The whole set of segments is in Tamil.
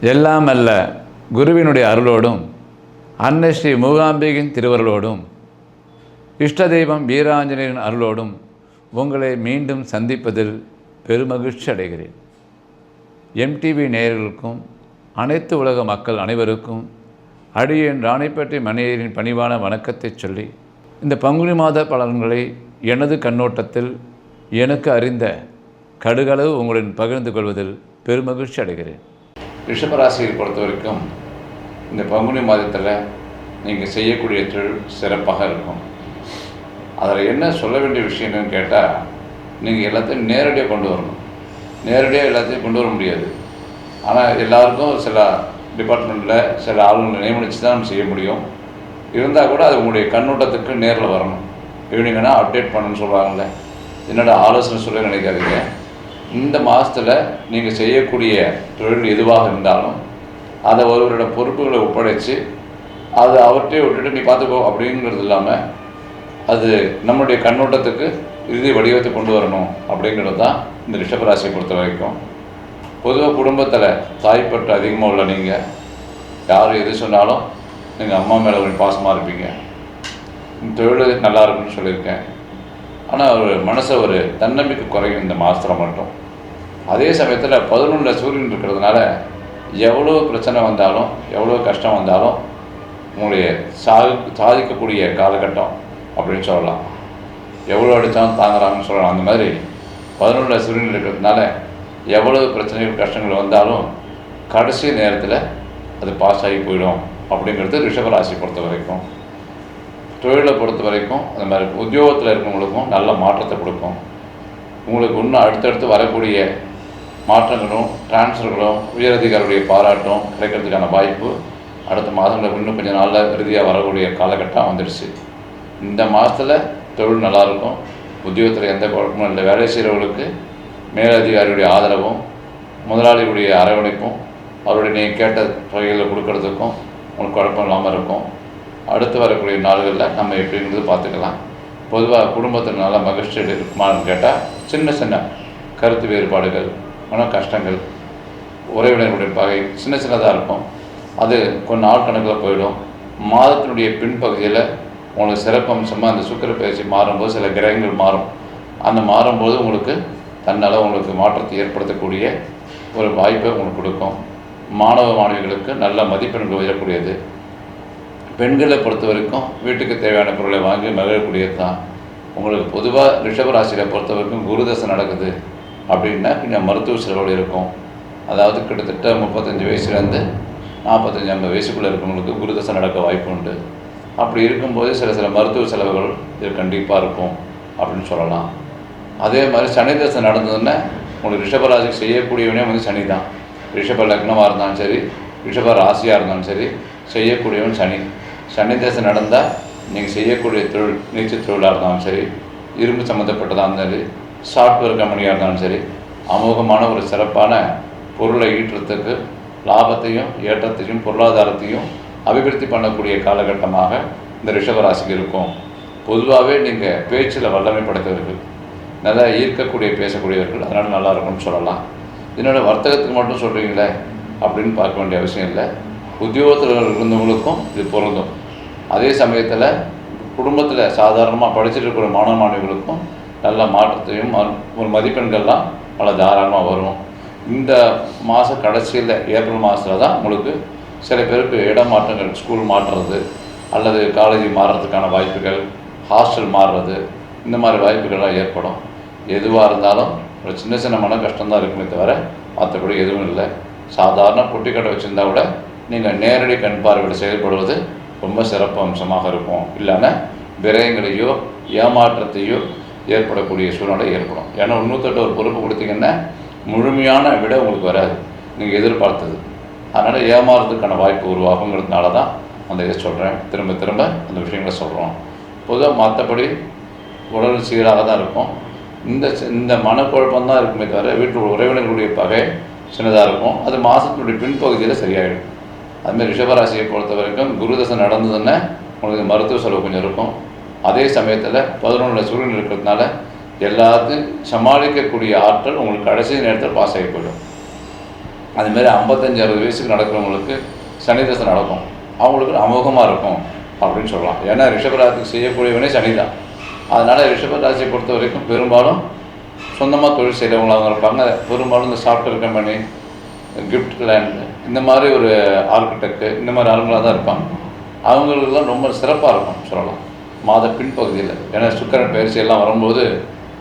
எல்லாம் அல்ல குருவினுடைய அருளோடும் அன்னை ஸ்ரீ மூகாம்பிகையின் திருவருளோடும் இஷ்ட தெய்வம் வீராஞ்சனேயன் அருளோடும் உங்களை மீண்டும் சந்திப்பதில் பெருமகிழ்ச்சி அடைகிறேன். எம்டிவி நேயர்களுக்கும் அனைத்து உலக மக்கள் அனைவருக்கும் அடியேன் ராணிப்பேட்டை மணியரின் பணிவான வணக்கத்தை சொல்லி இந்த பங்குனி மாத பலன்களை எனது கண்ணோட்டத்தில் எனக்கு அறிந்த கடுகளவு உங்களுடன் பகிர்ந்து கொள்வதில் பெருமகிழ்ச்சி அடைகிறேன். ரிஷபராசியை பொறுத்த வரைக்கும் இந்த பங்குனி மாதத்தில் நீங்கள் செய்யக்கூடிய தொழில் சிறப்பாக இருக்கும். அதில் என்ன சொல்ல வேண்டிய விஷயம் என்னன்னு கேட்டால், நீங்கள் எல்லாத்தையும் நேரடியாக கொண்டு வரணும். நேரடியாக எல்லாத்தையும் கொண்டு வர முடியாது. ஆனால் எல்லாருக்கும் சில டிபார்ட்மெண்ட்டில் சில ஆளுங்களை நியமனித்து தான் நம்ம செய்ய முடியும். இருந்தால் கூட அது உங்களுடைய கண்ணோட்டத்துக்கு நேரில் வரணும். ஈவினிங்கன்னா அப்டேட் பண்ணணும்னு சொல்லுவாங்கள்ல, என்னோட ஆலோசனை சொல்ல நினைக்காதீங்க. இந்த மாதத்தில் நீங்கள் செய்யக்கூடிய தொழில் எதுவாக இருந்தாலும் அதை ஒருவரோட பொறுப்புகளை ஒப்படைச்சு அதை அவர்கிட்டே விட்டுட்டு நீ பார்த்துக்கோ அப்படிங்கிறது இல்லாமல் அது நம்மளுடைய கண்ணோட்டத்துக்கு இறுதி வடிவத்தை கொண்டு வரணும் அப்படிங்கிறது தான் இந்த ரிஷபராசியை பொறுத்த வரைக்கும். பொதுவாக குடும்பத்தில் தாய்ப்பற்று அதிகமாக உள்ள நீங்கள் யார் எது சொன்னாலும் நீங்கள் அம்மா மேலே ஒரு பாசமாக இருப்பீங்க. தொழில் நல்லா இருக்குன்னு சொல்லியிருக்கேன். ஆனால் ஒரு மனசை ஒரு தன்னம்பிக்கை குறையும் இந்த மாதத்தில் மட்டும். அதே சமயத்தில் 11 சூரியன் இருக்கிறதுனால எவ்வளோ பிரச்சனை வந்தாலும் எவ்வளோ கஷ்டம் வந்தாலும் உங்களுடைய சாதிக்கக்கூடிய காலகட்டம் அப்படின்னு சொல்லலாம். எவ்வளோ அடித்தாலும் தாங்குறாங்கன்னு சொல்லலாம். அந்த மாதிரி 11 சூரியன் இருக்கிறதுனால எவ்வளோ பிரச்சனைகள் கஷ்டங்கள் வந்தாலும் கடைசி நேரத்தில் அது பாஸ் ஆகி போயிடும் அப்படிங்கிறது ரிஷபராசி பொறுத்த வரைக்கும். தொழிலை பொறுத்த வரைக்கும் அந்த மாதிரி உத்தியோகத்தில் இருக்கிறவங்களுக்கும் நல்ல மாற்றத்தை கொடுக்கும். உங்களுக்கு இன்னும் அடுத்தடுத்து வரக்கூடிய மாற்றங்களும் டிரான்ஸ்ஃபர்களும் உயரதிகாரிகளுடைய பாராட்டும் கிடைக்கிறதுக்கான வாய்ப்பு அடுத்த மாதங்களுக்கு இன்னும் கொஞ்சம் நாளில் இறுதியாக வரக்கூடிய காலகட்டம் வந்துடுச்சு. இந்த மாதத்தில் தொழில் நல்லாயிருக்கும். உத்தியோகத்தில் எந்த குழப்பமும் இல்லை. வேலை செய்கிறவங்களுக்கு மேலதிகாரியுடைய ஆதரவும் முதலாளிகளுடைய அரவணைப்பும் அவருடைய நீங்கள் கேட்ட வகைகளில் கொடுக்கறதுக்கும் உங்களுக்கு குழப்பம் இல்லாமல் இருக்கும். அடுத்து வரக்கூடிய நாள்களில் நம்ம எப்படிங்கிறது பார்த்துக்கலாம். பொதுவாக குடும்பத்தில் நல்லா மகிழ்ச்சி இருக்குமான்னு கேட்டால் சின்ன சின்ன கருத்து வேறுபாடுகள், மன கஷ்டங்கள், உறவினர்களுடைய பகை சின்ன சின்னதாக இருக்கும். அது கொஞ்சம் நாள் கணக்கில் போயிடும். மாதத்தினுடைய பின்பகுதியில் உங்களுக்கு சிறப்பு அம்சமாக அந்த சுக்கிர பயிற்சி மாறும்போது சில கிரகங்கள் மாறும். அந்த மாறும்போது உங்களுக்கு தன்னால் உங்களுக்கு மாற்றத்தை ஏற்படுத்தக்கூடிய ஒரு வாய்ப்பை உங்களுக்கு கொடுக்கும். மாணவ மாணவிகளுக்கு நல்ல மதிப்பெண்கள் உயரக்கூடியது. பெண்களை பொறுத்த வரைக்கும் வீட்டுக்கு தேவையான பொருளை வாங்கி மகிழக்கூடியது தான். உங்களுக்கு பொதுவாக ரிஷபராசியில் பொறுத்த வரைக்கும் குருதசை நடக்குது அப்படின்னா கொஞ்சம் மருத்துவ செலவுகள் இருக்கும். அதாவது கிட்டத்தட்ட 35 வயசுலேருந்து 45-50 வயசுக்குள்ளே இருக்கவங்களுக்கு குருதசை நடக்க வாய்ப்பு உண்டு. அப்படி இருக்கும்போது சில மருத்துவ செலவுகள் இது கண்டிப்பாக இருக்கும் அப்படின்னு சொல்லலாம். அதே மாதிரி சனி தசை நடந்ததுன்னா உங்களுக்கு ரிஷபராசி செய்யக்கூடியவனே சனி தான். ரிஷப லக்னமாக இருந்தாலும் சரி, ரிஷப ராசியாக இருந்தாலும் சரி, செய்யக்கூடியவன் சனி. சனி தசை நடந்தால் நீங்கள் செய்யக்கூடிய தொழில் நீச்சல் தொழிலாக இருந்தாலும் சரி, இரும்பு சம்மந்தப்பட்டதாக இருந்தாலும் சரி, சாஃப்ட்வேர் கம்பெனியாக இருந்தாலும் சரி, அமோகமான ஒரு சிறப்பான பொருளை ஈட்டுறதுக்கு லாபத்தையும் ஏற்றத்தையும் பொருளாதாரத்தையும் அபிவிருத்தி பண்ணக்கூடிய காலகட்டமாக இந்த ரிஷபராசிக்கு இருக்கும். பொதுவாகவே நீங்கள் பேச்சில் வல்லமை படைத்தவர்கள், நல்லா ஈர்க்கக்கூடிய பேசக்கூடியவர்கள், அதனால் நல்லா இருக்கும்னு சொல்லலாம். இதனோட வர்த்தகத்துக்கு மட்டும் சொல்கிறீங்களே அப்படின்னு பார்க்க வேண்டிய அவசியம் இல்லை. உத்தியோகத்தில் இருந்தவங்களுக்கும் இது பொருந்தும். அதே சமயத்தில் குடும்பத்தில் சாதாரணமாக படிச்சுட்டு இருக்கிற மாணவ மாணவிகளுக்கும் நல்ல மாற்றத்தையும் ஒரு மதிப்பெண்கள்லாம் நல்லா தாராளமாக வரும். இந்த மாத கடைசியில் ஏப்ரல் மாதத்தில் தான் உங்களுக்கு சில பேருக்கு இடம் மாற்றங்கள், ஸ்கூல் மாற்றுறது அல்லது காலேஜ் மாறுறதுக்கான வாய்ப்புகள், ஹாஸ்டல் மாறுறது, இந்த மாதிரி வாய்ப்புகள்லாம் ஏற்படும். எதுவாக இருந்தாலும் ஒரு சின்ன சின்ன மன கஷ்டம்தான் இருக்குமே தவிர மற்றபடி எதுவும் இல்லை. சாதாரண பொட்டி கடை வச்சுருந்தா கூட நீங்கள் நேரடி கண் பார்வையில் செயல்படுவது ரொம்ப சிறப்பு அம்சமாக இருக்கும். இல்லைன்னா விரயங்களையோ ஏமாற்றத்தையோ ஏற்படக்கூடிய சூழ்நிலை ஏற்படும். ஏன்னா 98 ஒரு பொறுப்பு கொடுத்தீங்கன்னா முழுமையான விட உங்களுக்கு வராது நீங்கள் எதிர்பார்த்தது. அதனால் ஏமாறுறதுக்கான வாய்ப்பு உருவாகுங்கிறதுனால தான் அந்த இதை சொல்கிறேன். திரும்ப திரும்ப அந்த விஷயங்களை சொல்கிறோம். பொதுவாக மற்றபடி உடல் சீராக தான் இருக்கும். இந்த மனக்குழப்பம் தான் இருக்குமே தவிர வீட்டில் உறவினர்களுடைய பகை சின்னதாக இருக்கும். அது மாதத்தினுடைய பின்பகுதியில் சரியாயிடும். அதுமாதிரி ரிஷபராசியை பொறுத்த வரைக்கும் குருதசை நடந்ததுன்னா உங்களுக்கு மருத்துவ செலவு கொஞ்சம் இருக்கும். அதே சமயத்தில் 11 சூரியன் இருக்கிறதுனால எல்லாத்தையும் சமாளிக்கக்கூடிய ஆற்றல் உங்களுக்கு கடைசி நேரத்தில் பாஸ் ஆகி போயிடும். அதுமாரி 55-60 வயசுக்கு நடக்கிறவங்களுக்கு சனி தசை நடக்கும், அவங்களுக்கு அமோகமாக இருக்கும் அப்படின்னு சொல்லலாம். ஏன்னா ரிஷபராசிக்கு செய்யக்கூடியவனே சனி தான். அதனால் ரிஷபராசியை பொறுத்த வரைக்கும் பெரும்பாலும் சொந்தமாக தொழில் செய்கிறவங்களாக இருப்பாங்க. பெரும்பாலும் இந்த சாஃப்ட்வேர் கம்பெனி, கிஃப்ட் லேண்டு, இந்த மாதிரி ஒரு ஆர்கிடெக்டு, இந்த மாதிரி ஆளுங்களாக தான் இருப்பாங்க. அவங்களுக்கெல்லாம் ரொம்ப சிறப்பாக இருக்கும் சொல்லலாம் மாத பின்பகுதியில். ஏன்னா சுக்கிரன் பயிற்சி எல்லாம் வரும்போது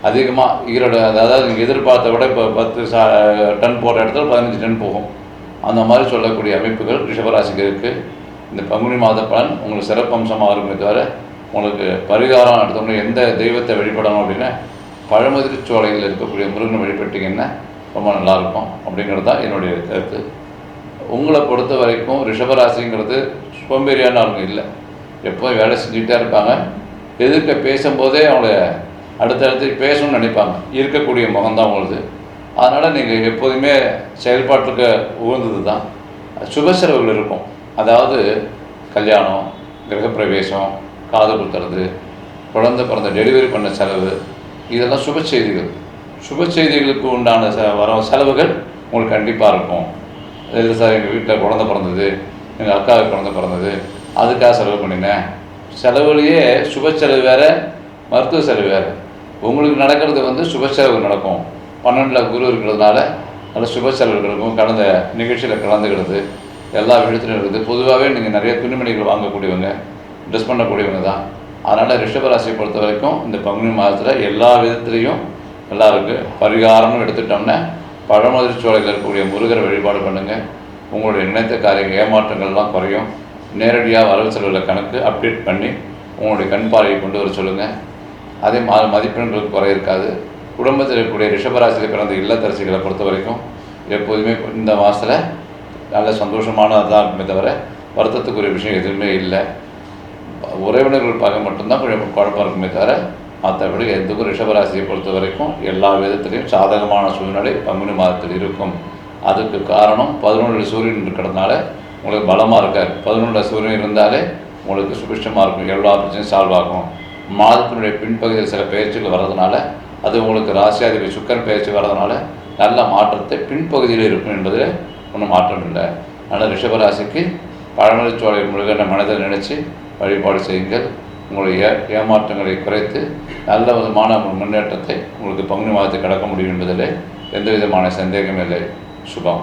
அதிகமாக ஈரோடு, அதாவது நீங்கள் எதிர்பார்த்த விட இப்போ 10 டன் போகிற இடத்துல 15 டன் போகும். அந்த மாதிரி சொல்லக்கூடிய அமைப்புகள் ரிஷபராசிக்கு இருக்குது. இந்த பங்குனி மாத பலன் உங்களுக்கு சிறப்பம்சமாக இருக்குமே தவிர, உங்களுக்கு பரிகாரம் எடுத்தோம்னா எந்த தெய்வத்தை வழிபடணும் அப்படின்னா பழமுதிர்ச்சோலையில் இருக்கக்கூடிய முருகனை வழிபட்டிங்கன்னா ரொம்ப நல்லாயிருக்கும் அப்படிங்கிறது தான் என்னுடைய கருத்து. உங்களை பொறுத்த வரைக்கும் ரிஷபராசிங்கிறது சோம்பேறியான ஆளுங்க இல்லை, எப்போதும் வேலை செஞ்சுக்கிட்டே இருப்பாங்க. எதிர்க்க பேசும்போதே அவங்கள அடுத்தடுத்து பேசணும்னு நினைப்பாங்க, இருக்கக்கூடிய முகம்தான் உங்களுக்கு. அதனால் நீங்கள் எப்போதுமே செயல்பாட்டுக்கு உகந்தது தான். சுப செலவுகள் இருக்கும், அதாவது கல்யாணம், கிரகப்பிரவேசம், காது குத்துறது, குழந்தை பிறந்த டெலிவரி பண்ண செலவு, இதெல்லாம் சுப செய்திகள். சுப செய்திகளுக்கு உண்டான வர செலவுகள் உங்களுக்கு கண்டிப்பாக இருக்கும். இல்லை சார் எங்கள் வீட்டில் குழந்தை பிறந்தது, எங்கள் அக்காவுக்கு குழந்தை பிறந்தது, அதுக்காக செலவு பண்ணினேன். செலவுலேயே சுப செலவு வேறு, மருத்துவ செலவு வேறு. உங்களுக்கு நடக்கிறது சுப செலவு நடக்கும். 12 குரு இருக்கிறதுனால நல்ல சுப செலவுகள் இருக்கும். கடந்த நிகழ்ச்சியில் கலந்துக்கிறது, எல்லா விதத்துலையும் இருக்குது. பொதுவாகவே நீங்கள் நிறைய துணிமணிகள் வாங்கக்கூடியவங்க, ட்ரெஸ் பண்ணக்கூடியவங்க தான். அதனால் ரிஷபராசியை பொறுத்த வரைக்கும் இந்த பங்குனி மாதத்தில் எல்லா விதத்துலேயும் நல்லா இருக்குது. பரிகாரம்னு எடுத்துட்டோம்னா பழமுதிர்ச்சோலையில் இருக்கக்கூடிய முருகரை வழிபாடு பண்ணுங்கள். உங்களுடைய நினைத்த காரிய ஏமாற்றங்கள்லாம் குறையும். நேரடியாக வரவு செலவில் கணக்கு அப்டேட் பண்ணி உங்களுடைய கண் பார்வையை கொண்டு வர சொல்லுங்கள். அதே மதிப்பெண்களுக்கு குறை இருக்காது. குடும்பத்தில் இருக்கக்கூடிய ரிஷபராசியில் பிறந்த இல்லத்தரசிகளை பொறுத்த வரைக்கும் எப்போதுமே இந்த மாதத்தில் நல்ல சந்தோஷமானதாக இருக்குமே தவிர வருத்தத்துக்குரிய விஷயம் எதுவுமே இல்லை. உறவினர்கள் பார்க்க மட்டும்தான் குழப்பம் இருக்குமே தவிர மற்றபடி எதுக்கும் ரிஷபராசியை பொறுத்த வரைக்கும் எல்லா விதத்துலேயும் சாதகமான சூழ்நிலை பங்குனி மாதத்தில் இருக்கும். அதுக்கு காரணம் 11 சூரியன் இருக்கிறதுனால உங்களுக்கு பலமாக இருக்கார். 11 சூரியன் இருந்தாலே உங்களுக்கு சுபிஷ்டமாக இருக்கும், எல்லா பிரச்சனையும் சால்வ் ஆகும். மாதத்தினுடைய பின்பகுதியில் சில பயிற்சிகள் வர்றதுனால, அது உங்களுக்கு ராசியாதிபதி சுக்கிரன் பயிற்சி வர்றதுனால நல்ல மாற்றத்தை பின்பகுதியில் இருக்கும் என்பதில் ஒன்றும் மாற்றம் இல்லை. அதனால் ரிஷபராசிக்கு பழமுதிர்ச்சோலை முருகனை மனதில் நினைச்சு வழிபாடு செய்யுங்கள். உங்களுடைய ஏமாற்றங்களை குறைத்து நல்ல விதமான முன்னேற்றத்தை உங்களுக்கு பங்குனி மாதத்தை கடக்க முடியும் என்பதில் எந்த விதமான சந்தேகம் இல்லை. சுபம்.